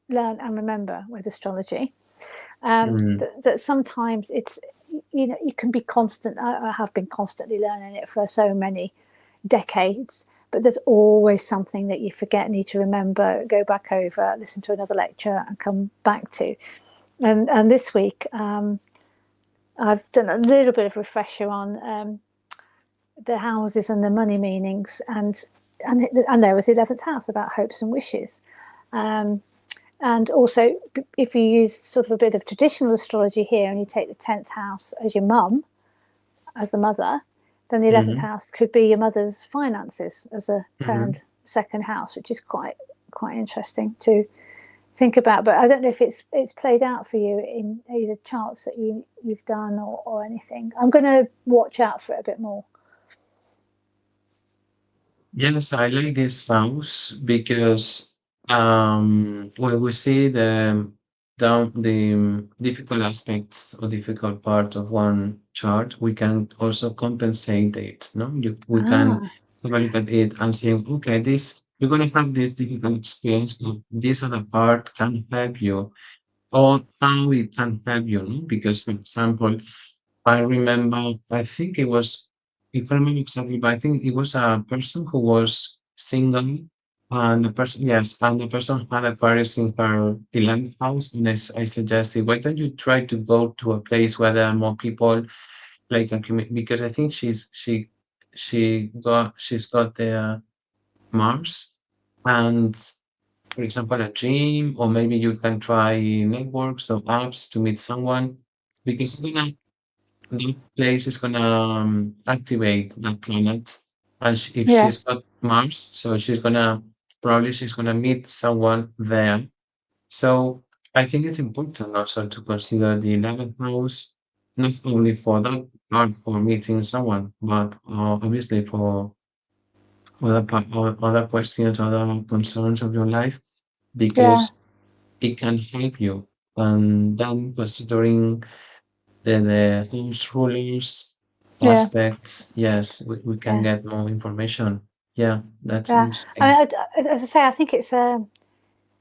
learn and remember with astrology, Mm, that sometimes it's, you can be constant. I have been constantly learning it for so many decades, but there's always something that you forget, need to remember, go back over, listen to another lecture, and come back to. And this week, I've done a little bit of refresher on the houses and the money meanings, and there was the 11th house about hopes and wishes. And also, if you use sort of a bit of traditional astrology here, and you take the 10th house as your mum, as the mother, then the 11th mm-hmm, house could be your mother's finances as a mm-hmm. turned second house, which is quite interesting to think about. But I don't know if it's played out for you in either charts that you've done, or anything. I'm going to watch out for it a bit more. Yes, I like this house because when we see the difficult aspects or difficult part of one chart, we can also compensate it. No, we can Ah, have a look at it and say, okay, this you're going to have this difficult experience, but this other part can help you, or how it can help you. No? Because, for example, I remember, I think it was, I can't remember exactly, but I think it was a person who was single, and the person, yes, and the person had Aquarius in her 11th house, and I suggested, why don't you try to go to a place where there are more people, like a because I think she's got the Mars, and for example, a gym, or maybe you can try networks or apps to meet someone, because that place is gonna activate that planet, and if yeah, she's got Mars, so she's gonna meet someone there. So I think it's important also to consider the 11th house, not only for that part for meeting someone, but obviously for other questions, other concerns of your life, yeah, because it can help you. And then considering the house rulers yeah, aspects, yes, we can yeah, get more information. Yeah, that's yeah. interesting. As I say, I think it's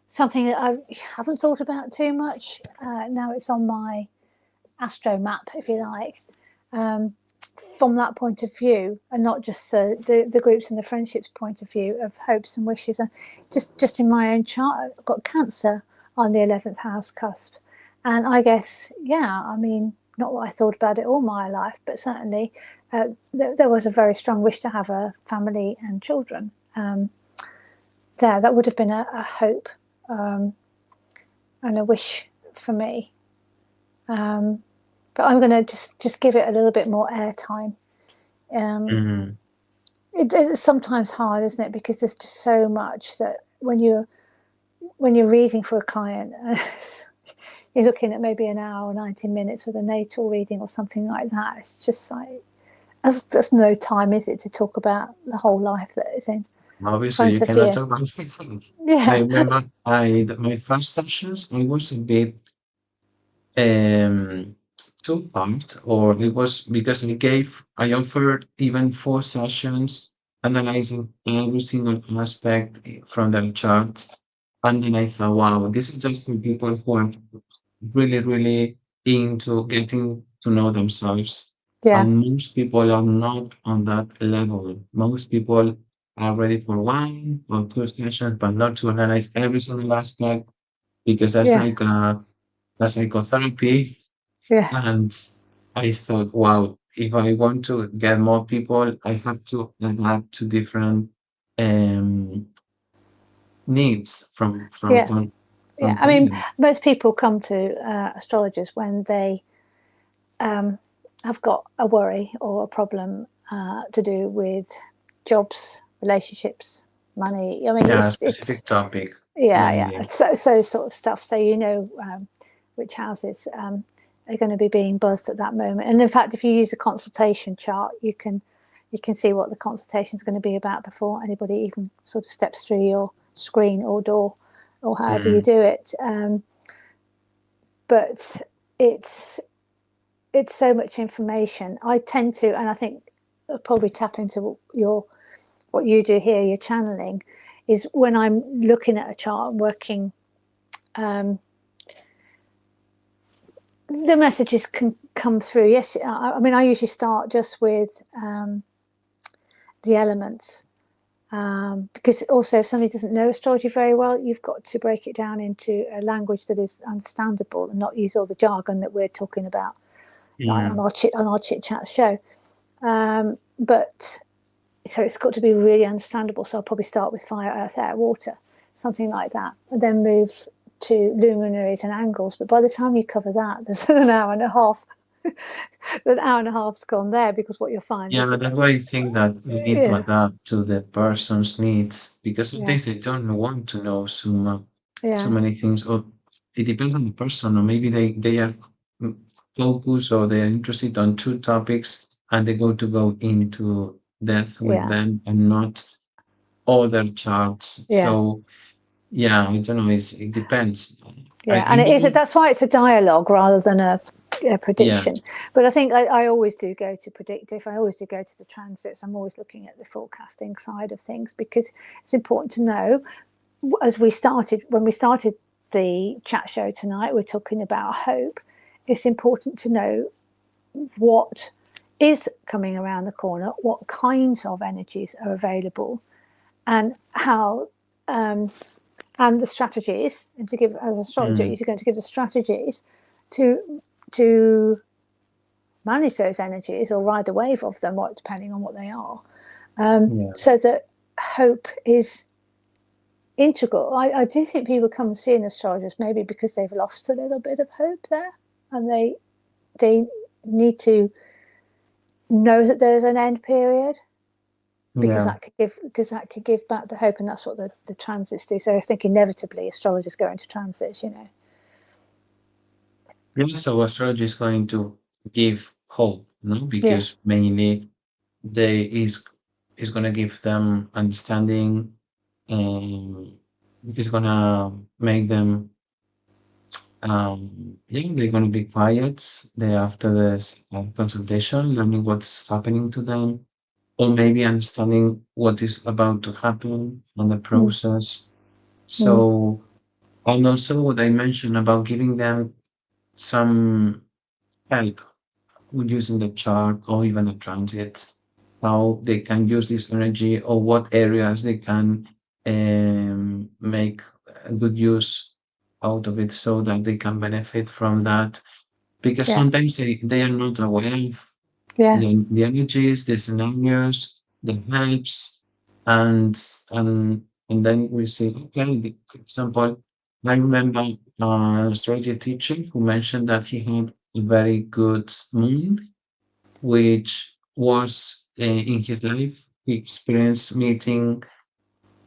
something that I haven't thought about too much. Now it's on my astro map, if you like. Um, from that point of view, and not just the groups and the friendships point of view of hopes and wishes. And just in my own chart, I've got Cancer on the 11th house cusp, and I guess, yeah, I mean, not what I thought about it all my life, but certainly there was a very strong wish to have a family and children. That would have been a hope and a wish for me. But I'm going to just give it a little bit more airtime. Mm. It's sometimes hard, isn't it? Because there's just so much that when you're reading for a client, you're looking at maybe an hour or 90 minutes with a natal reading or something like that. It's just like there's no time, is it, to talk about the whole life that is in Obviously, front you of cannot you. talk about everything. I Yeah, remember my first sessions, I was a bit um too pumped, or it was because I offered even 4 sessions analyzing every single aspect from their charts. And then I thought, wow, this is just for people who are really, really into getting to know themselves. yeah, And most people are not on that level. Most people are ready for 1 or 2 sessions, but not to analyze every single aspect, because yeah, that's psychotherapy. yeah, And I thought, wow, if I want to get more people, I have to adapt to different um, needs yeah, yeah. from I mean, clients. most people come to astrologers when they have got a worry or a problem to do with jobs, relationships, money. I mean, Yeah, a it's specific topic yeah, yeah. mainly. It's so sort of stuff. So which houses are going to be being buzzed at that moment. And in fact, if you use a consultation chart, you can see what the consultation is going to be about before anybody even sort of steps through your screen or door, or however you Mm, do it. But it's it's so much information. I tend to, and I think I'll probably tap into your what you do here, your channeling, is when I'm looking at a chart and working, the messages can come through. Yes, I mean, I usually start just with the elements. Because also, if somebody doesn't know astrology very well, you've got to break it down into a language that is understandable and not use all the jargon that we're talking about on mm, our chit chat show. But so it's got to be really understandable. So I'll probably start with fire, earth, air, water, something like that, and then move to luminaries and angles. But by the time you cover that, there's an hour and a half. An hour and a half's gone there, because what you'll find is yeah, that, that's why I think that you need to yeah, adapt to the person's needs, because yeah, sometimes they don't want to know so yeah, many things, or it depends on the person, or maybe they are mm, focused, or they are interested on 2 topics, and they go into depth with yeah, them and not other charts. yeah. So yeah, I don't know. It depends. Yeah, I and it is. believe, That's why it's a dialogue rather than a yeah, prediction. But I think I always do go to predictive. I always do go to the transits. I'm always looking at the forecasting side of things, because it's important to know. As when we started the chat show tonight, we're talking about hope. It's important to know what is coming around the corner, what kinds of energies are available, and how and the strategies, and to give, as mm, astrologers, you're going to give the strategies to manage those energies or ride the wave of them, depending on what they are, yeah, so that hope is integral. I do think people come and see an astrologist maybe because they've lost a little bit of hope there, and they need to know that there's an end period, yeah. because that could give back the hope, and that's what the transits do. So I think inevitably astrologers go into transits, you know. Yeah, so astrology is going to give hope, no? Yeah, Because mainly they is gonna give them understanding, and it's gonna make them yeah, they're gonna be quiet they after this consultation, learning what's happening to them, or maybe understanding what is about to happen on the mm, process. mm, So, and also what I mentioned about giving them some help using the chart or even a transit, how they can use this energy or what areas they can make a good use out of it so that they can benefit from that. Because Yeah. sometimes they are not aware of Yeah. the energies, the scenarios, the helps, and and then we say, okay, for example, I remember an astrology teacher who mentioned that he had a very good moon, which was in his life. He experienced meeting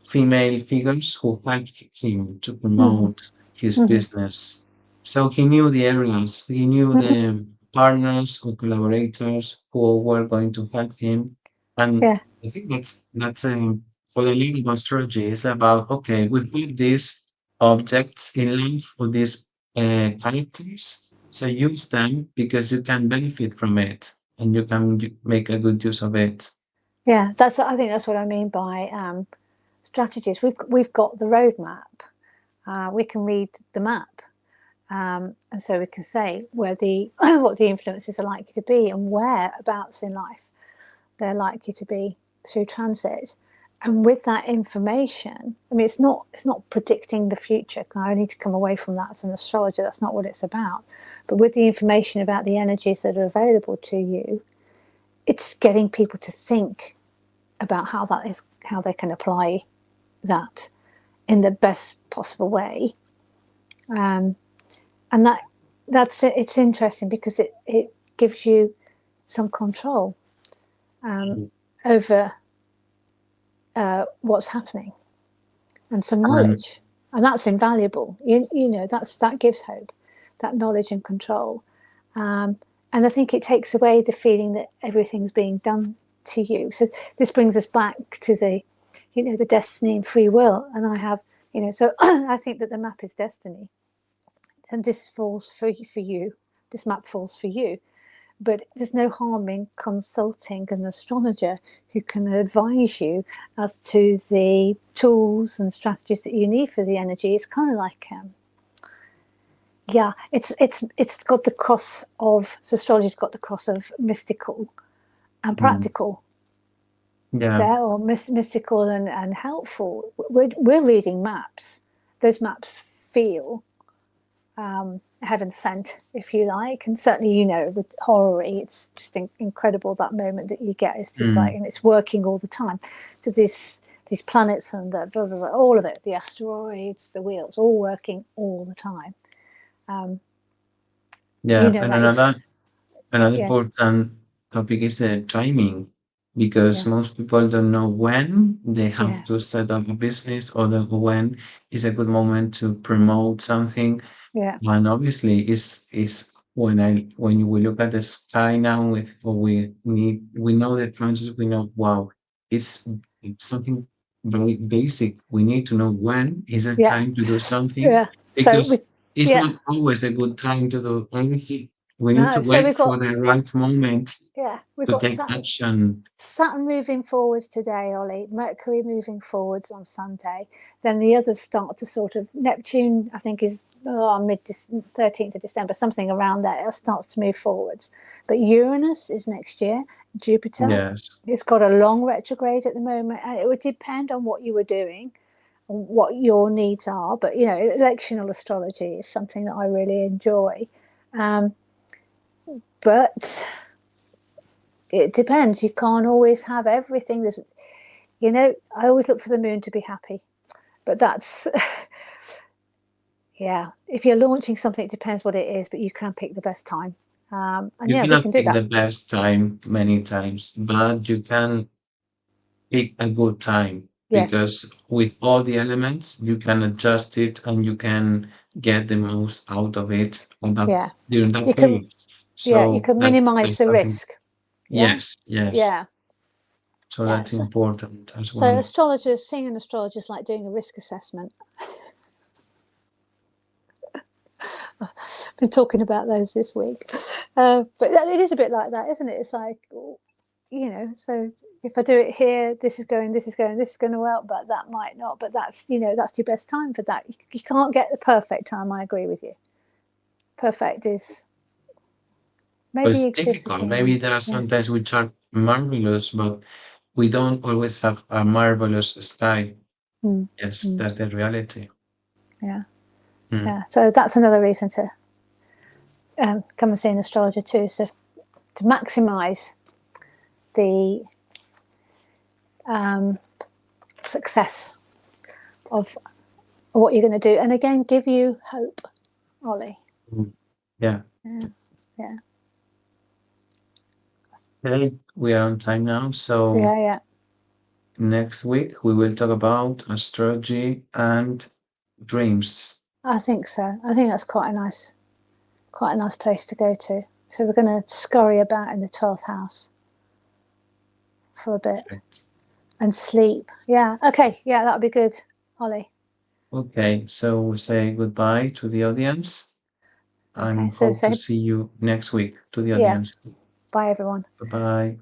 female figures who helped him to Hmm. promote his Hmm. business. So he knew the areas, he knew Hmm. the partners or collaborators who were going to help him. And Yeah. I think that's for the leading astrology. It's about, okay, we've got these objects in life or these characters. So use them because you can benefit from it and you can make a good use of it. Yeah. I think that's what I mean by strategies. We've got the roadmap. We can read the map, and so we can say where the what the influences are likely to be and whereabouts in life they're likely to be through transit. And with that information, I mean, it's not predicting the future. I need to come away from that as an astrologer. That's not what it's about. But with the information about the energies that are available to you, it's getting people to think about how they can apply that in the best possible way. Um, and that's it. It's interesting because it gives you some control Mhm. over what's happening and some And knowledge, and that's invaluable. That gives hope, that knowledge and control. And I think it takes away the feeling that everything's being done to you. So this brings us back to the destiny and free will. And I have, so I think that the map is destiny, and this falls for you. This map falls for you. But there's no harm in consulting an astrologer who can advise you as to the tools and strategies that you need for the energy. It's kind of like, it's got the cross of, so astrology's got the cross of mystical and mm, practical yeah. there, or mystical and helpful. We're reading maps. Those maps feel heaven sent, if you like. And certainly, with horary, it's just incredible, that moment that you get. It's just like, Mm, and it's working all the time. So these planets and the blah, blah, blah, all of it, the asteroids, the wheels, all working all the time. Um, you yeah. know And that yours. another Yeah. important topic is the timing, because Yeah. most people don't know when they have Yeah. to set up a business or when is a good moment to promote something. Yeah. And obviously, is when we look at the sky now with or we know the transits, we know, wow, it's it's something very basic. We need to know when is it Yeah. time to do something, Yeah. So because with it's yeah. not always a good time to do anything. We need to No. So wait we've for got the right moment we've to got take action. Saturn moving forwards today, Ollie. Mercury moving forwards on Sunday. Then the others start to sort of, Neptune, I think, is mid 13th of December, something around there. It starts to move forwards. But Uranus is next year. Jupiter, Yes. it's got a long retrograde at the moment, and it would depend on what you were doing and what your needs are. But electional astrology is something that I really enjoy. Um, but it depends. You can't always have everything. I always look for the moon to be happy, but that's, yeah. If you're launching something, it depends what it is, but you can pick the best time. And You yeah, we cannot can do pick that. the best time many times, but you can pick a good time, Yeah, because with all the elements you can adjust it and you can get the most out of it on that yeah. during that You can, period. yeah, you So can minimize that's the something. risk. Yeah, Yes, yes. yeah, So yeah. that's So, important as so well. astrologers, seeing an astrologer is like doing a risk assessment. Been talking about those this week, but it is a bit like that, isn't it? It's like, so if I do it here, this is going, this is going, this is going to work, but that might not. But that's your best time for that. You can't get the perfect time. I agree with you. Perfect is But it's Maybe difficult. existed Maybe in, there are yeah. sometimes which are marvelous, but we don't always have a marvelous sky. Mm, Yes, mm, that's the reality. yeah. Mm. Yeah. So that's another reason to come and see an astrologer too. So to maximise the success of what you're going to do, and again, give you hope, Ollie. Mm. Yeah. Yeah. Yeah. Okay, we are on time now. So Yeah. Yeah. next week we will talk about astrology and dreams. I think so. I think that's quite a nice place to go to. So we're going to scurry about in the 12th house for a bit Perfect. and sleep. Yeah. Okay. Yeah, that'll be good, Ollie. Okay, so we say goodbye to the audience Okay. and So hope to say, see you next week to the yeah. audience. Bye, everyone. Bye bye.